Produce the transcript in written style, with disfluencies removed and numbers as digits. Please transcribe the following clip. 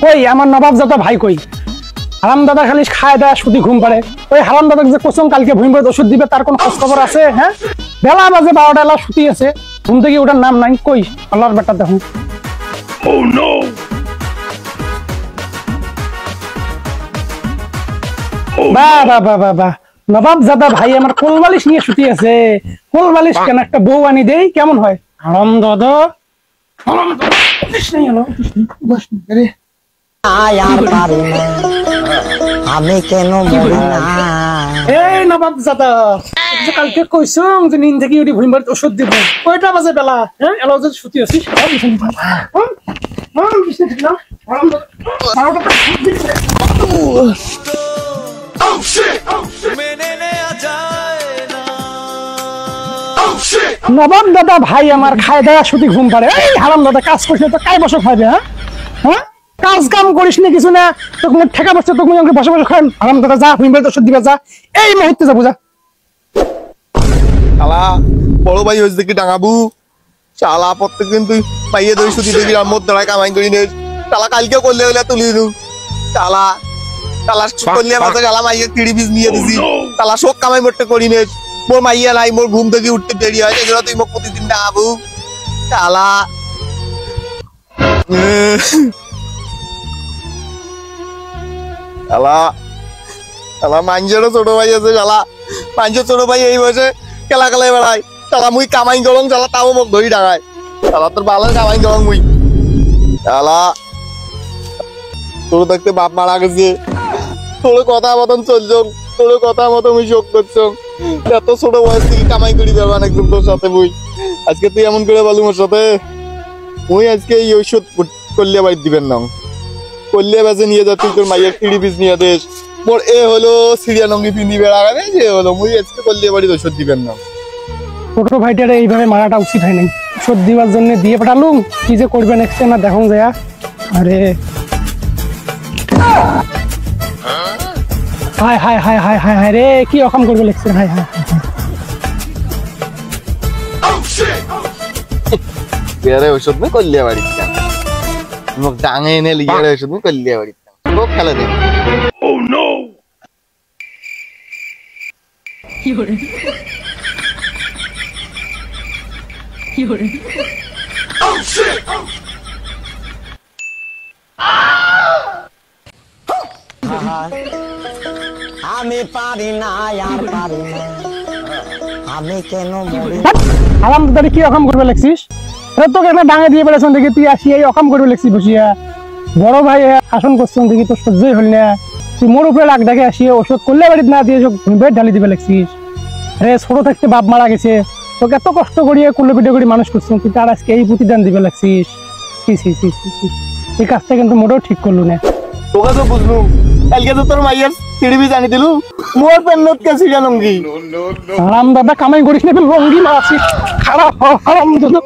ওই আমার নবাব দাদা ভাই কই? হারাম দাদা খালি খায় দেয় শুধু ঘুম পারে। ওই হারাম দাদা যে কোসম কালকে ভুঁইম ওষুধ দিবে তার কোন খোঁজ খবর আছে? হ্যাঁ, বেলা বাজে 12টা, এলা শুতি আছে, ঘুম থেকে ওটার নাম নাই। কই আল্লাহর বেটা দেখুন। বাহ বাহ বাহ বাহ বাহ, নবাব দাদা ভাই আমার কোলবালিশ নিয়ে শুতি আছে। কোলবালিশ কেন, একটা বউ আনি দেই কেমন হয়? হারাম দাদা, হারাম দাদা আমি কেন মরি না? এই নবাব দাদা, কালকে কইছং যে নিন থেকে উঠি ভুঁইম বাড়িতে ওষুধ দিব, কয়টা বাজে বেলা? হ্যাঁ, এলা যে শুতি আছিস। নবাব দাদা ভাই আমার খায় দেয়া শুধু ঘুম পারে। এই হারাম দাদা কাজ করছে তো কাই বসে খাইবে? হ্যাঁ হ্যাঁ, কাজ কাম করিস না কিছু না, তোকে ঠেকা বসছে, তোকে বসে বসে খান। হারাম দাদা যা, ভুঁইম বাড়িতে ওষুধ দিবে যা, এই মুহূর্তে যা। বুঝা শালা বড় ভাই হয়েছে কি ডাঙাবু? শালা প্রত্যেকদিন তুই পাইয়ে ধরি শুধু দিবি আর মোট দাঁড়ায় কামাই করি নে। শালা কালকে করলে হলে তুলি নু। শালা শালা করলে মাঝে শালা মাইয়ে 3 পিস নিয়ে দিছি। শালা শোক কামাই মোটে করি নে। মোর মাইয়া নাই, মোর ঘুম থেকে উঠতে দেরি হয়, এগুলো তুই মোক প্রতিদিন ডাঙাবু। শালা শালা শালা মাঞ্জেরও ছোট ভাই আছে। শালা মাঞ্জের ছোট ভাই এই বয়সে খেলা খেলায় বেড়ায়। শালা মুই কামাই গলং, শালা তাও মোক ধরি ডাঙায়। শালা তোর বালের কামাই গলং মুই। শালা তোর দেখতে বাপ মারা গেছে, তোর কথা মতন চলছ, তোর কথা মতো মুই শোক করছ। এত ছোট বয়স থেকে কামাই করি বেড়ান একদম তোর সাথে মুই। আজকে তুই এমন করে বলি মোর সাথে, মুই আজকে এই ঔষধ কল্লিয়া বাড়ি দিবেন না, কল্লিয়া বেজে নিয়ে যা, তুই তোর মাইয়ের 3 পিস নিয়ে দেশ। মোর এ হলো সিরিয়া নঙ্গি পিন্দি বেড়াবে, যে হলো মুই আজকে কল্লিয়া বাড়ি ঔষধ দিবেন না। ছোট ভাইটারে এইভাবে মারাটা উচিত হয় নাই। ওষুধ দিবার জন্য দিয়ে পাঠালুম, কি যে করবে নেক্সট না দেখুন যায়। আরে হায় হায় হায় হায় হায় হায় রে, কি রকম করবে লেখছেন? হায় হায় বেড়ে ঔষধ মুই কল্লিয়া বাড়ি মোক ডাঙে এনে লিয়ে ঔষধ মুই কল্লিয়া বাড়ি লোক খেলে দেখ। আমি পারি না, আর পারি না, আমি কেন মরি? হারাম দাদা কি রকম করবে লেখছিস? তোকে একটা ডাঙে দিয়ে বেড়েছেন দেখি, তুই আসি এই রকম করবে লেখছিস বসিয়া। বড় ভাই শাসন করছেন দেখি, তোর সহ্যই হল না। তুই মোর উপরে রাগ ডাকে আসিয়ে ওষুধ করলে বাড়িতে না দিয়ে বেড ঢালি দিবে লেখছিস। আরে ছোট থাকতে বাপ মারা গেছে, তোকে এত কষ্ট করিয়ে কুলো পিঠে করে মানুষ করছেন, তুই তার আজকে এই প্রতিদান দিবে লাগছিস। এই কাজটা কিন্তু মোটেও ঠিক করলু না। তোকে তো বুঝলুম, কালকে তো তোর মাইয়ার 3 পিস আনি দিলু, মোর পেন্নত কে সিরিয়া নঙ্গি। হারাম দাদা কামাই করিস না, লঙ্গি মারাছিস। খারাপ হারাম দাদা।